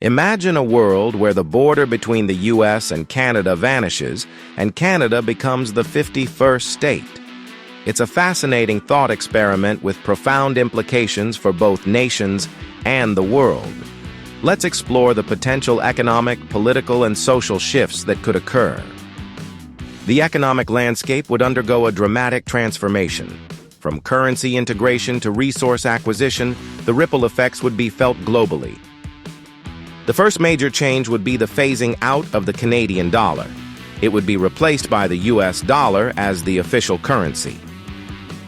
Imagine a world where the border between the US and Canada vanishes, and Canada becomes the 51st state. It's a fascinating thought experiment with profound implications for both nations and the world. Let's explore the potential economic, political, and social shifts that could occur. The economic landscape would undergo a dramatic transformation. From currency integration to resource acquisition, the ripple effects would be felt globally. The first major change would be the phasing out of the Canadian dollar. It would be replaced by the US dollar as the official currency.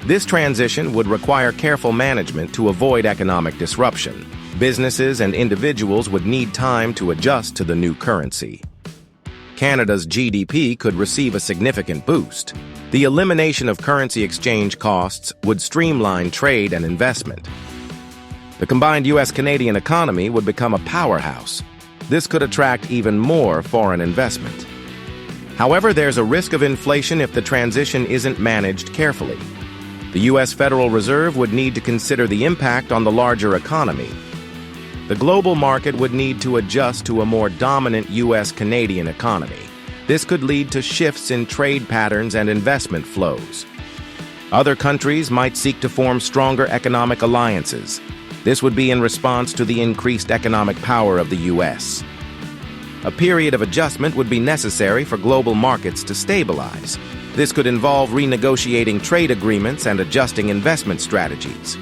This transition would require careful management to avoid economic disruption. Businesses and individuals would need time to adjust to the new currency. Canada's GDP could receive a significant boost. The elimination of currency exchange costs would streamline trade and investment. The combined US-Canadian economy would become a powerhouse. This could attract even more foreign investment. However, there's a risk of inflation if the transition isn't managed carefully. The US Federal Reserve would need to consider the impact on the larger economy. The global market would need to adjust to a more dominant US-Canadian economy. This could lead to shifts in trade patterns and investment flows. Other countries might seek to form stronger economic alliances. This would be in response to the increased economic power of the US. A period of adjustment would be necessary for global markets to stabilize. This could involve renegotiating trade agreements and adjusting investment strategies.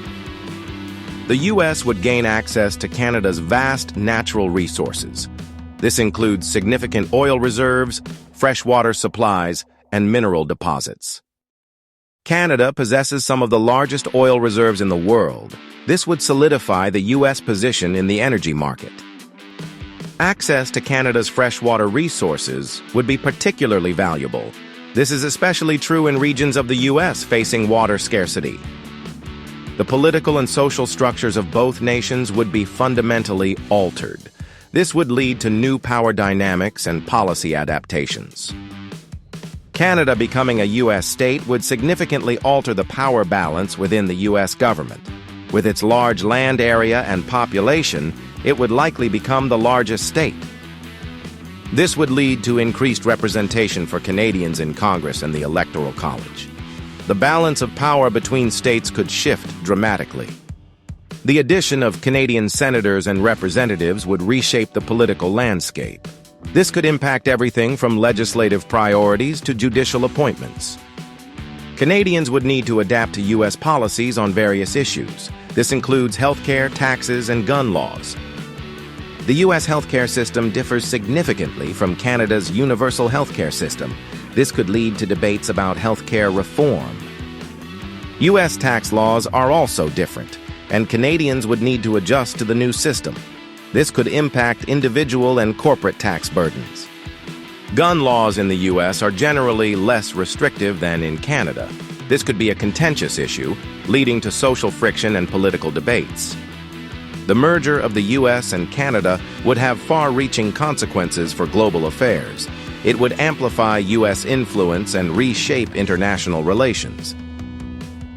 The US would gain access to Canada's vast natural resources. This includes significant oil reserves, freshwater supplies, and mineral deposits. Canada possesses some of the largest oil reserves in the world. This would solidify the US position in the energy market. Access to Canada's freshwater resources would be particularly valuable. This is especially true in regions of the US facing water scarcity. The political and social structures of both nations would be fundamentally altered. This would lead to new power dynamics and policy adaptations. Canada becoming a U.S. state would significantly alter the power balance within the U.S. government. With its large land area and population, it would likely become the largest state. This would lead to increased representation for Canadians in Congress and the Electoral College. The balance of power between states could shift dramatically. The addition of Canadian senators and representatives would reshape the political landscape. This could impact everything from legislative priorities to judicial appointments. Canadians would need to adapt to U.S. policies on various issues. This includes healthcare, taxes, and gun laws. The U.S. healthcare system differs significantly from Canada's universal healthcare system. This could lead to debates about healthcare reform. U.S. tax laws are also different, and Canadians would need to adjust to the new system. This could impact individual and corporate tax burdens. Gun laws in the U.S. are generally less restrictive than in Canada. This could be a contentious issue, leading to social friction and political debates. The merger of the U.S. and Canada would have far-reaching consequences for global affairs. It would amplify U.S. influence and reshape international relations.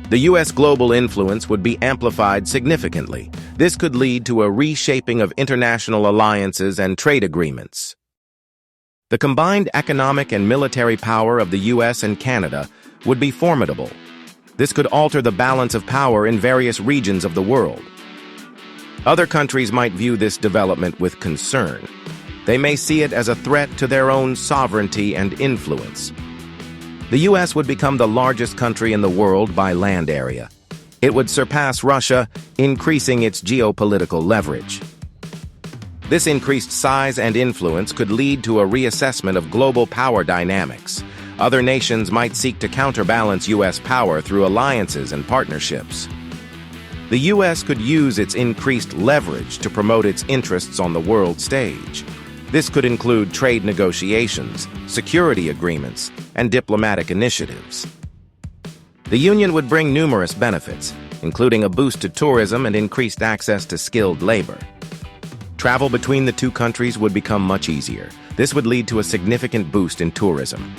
The U.S. global influence would be amplified significantly. This could lead to a reshaping of international alliances and trade agreements. The combined economic and military power of the U.S. and Canada would be formidable. This could alter the balance of power in various regions of the world. Other countries might view this development with concern. They may see it as a threat to their own sovereignty and influence. The U.S. would become the largest country in the world by land area. It would surpass Russia, increasing its geopolitical leverage. This increased size and influence could lead to a reassessment of global power dynamics. Other nations might seek to counterbalance U.S. power through alliances and partnerships. The U.S. could use its increased leverage to promote its interests on the world stage. This could include trade negotiations, security agreements, and diplomatic initiatives. The union would bring numerous benefits, including a boost to tourism and increased access to skilled labor. Travel between the two countries would become much easier. This would lead to a significant boost in tourism.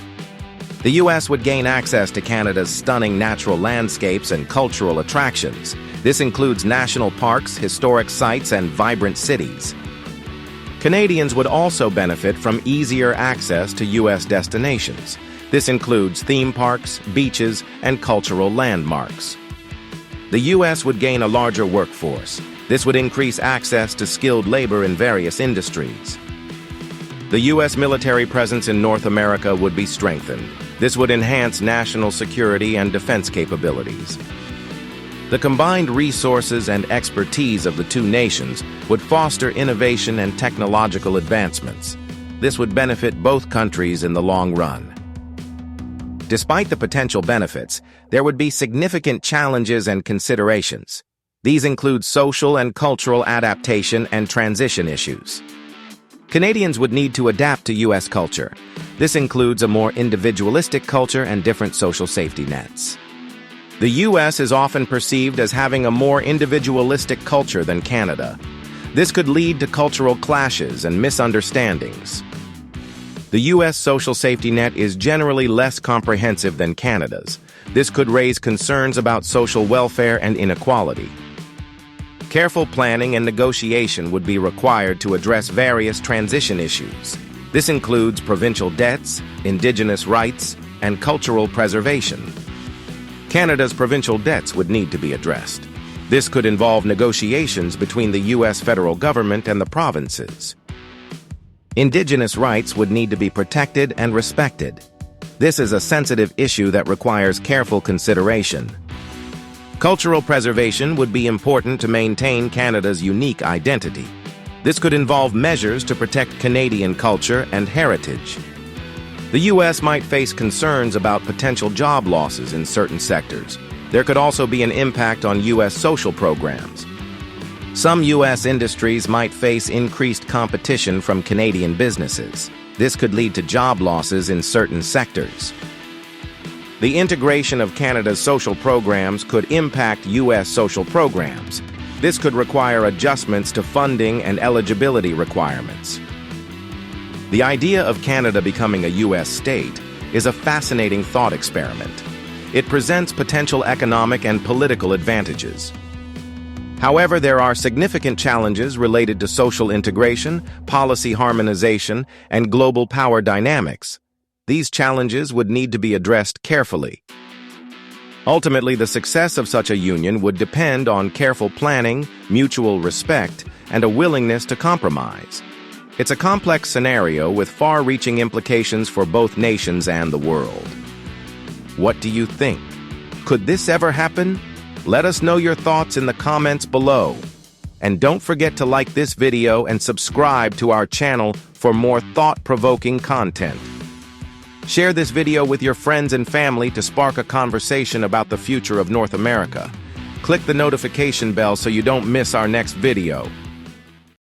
The U.S. would gain access to Canada's stunning natural landscapes and cultural attractions. This includes national parks, historic sites, and vibrant cities. Canadians would also benefit from easier access to U.S. destinations. This includes theme parks, beaches, and cultural landmarks. The U.S. would gain a larger workforce. This would increase access to skilled labor in various industries. The U.S. military presence in North America would be strengthened. This would enhance national security and defense capabilities. The combined resources and expertise of the two nations would foster innovation and technological advancements. This would benefit both countries in the long run. Despite the potential benefits, there would be significant challenges and considerations. These include social and cultural adaptation and transition issues. Canadians would need to adapt to U.S. culture. This includes a more individualistic culture and different social safety nets. The U.S. is often perceived as having a more individualistic culture than Canada. This could lead to cultural clashes and misunderstandings. The U.S. social safety net is generally less comprehensive than Canada's. This could raise concerns about social welfare and inequality. Careful planning and negotiation would be required to address various transition issues. This includes provincial debts, Indigenous rights, and cultural preservation. Canada's provincial debts would need to be addressed. This could involve negotiations between the U.S. federal government and the provinces. Indigenous rights would need to be protected and respected. This is a sensitive issue that requires careful consideration. Cultural preservation would be important to maintain Canada's unique identity. This could involve measures to protect Canadian culture and heritage. The U.S. might face concerns about potential job losses in certain sectors. There could also be an impact on U.S. social programs. Some U.S. industries might face increased competition from Canadian businesses. This could lead to job losses in certain sectors. The integration of Canada's social programs could impact U.S. social programs. This could require adjustments to funding and eligibility requirements. The idea of Canada becoming a U.S. state is a fascinating thought experiment. It presents potential economic and political advantages. However, there are significant challenges related to social integration, policy harmonization, and global power dynamics. These challenges would need to be addressed carefully. Ultimately, the success of such a union would depend on careful planning, mutual respect, and a willingness to compromise. It's a complex scenario with far-reaching implications for both nations and the world. What do you think? Could this ever happen? Let us know your thoughts in the comments below. And don't forget to like this video and subscribe to our channel for more thought-provoking content. Share this video with your friends and family to spark a conversation about the future of North America. Click the notification bell so you don't miss our next video.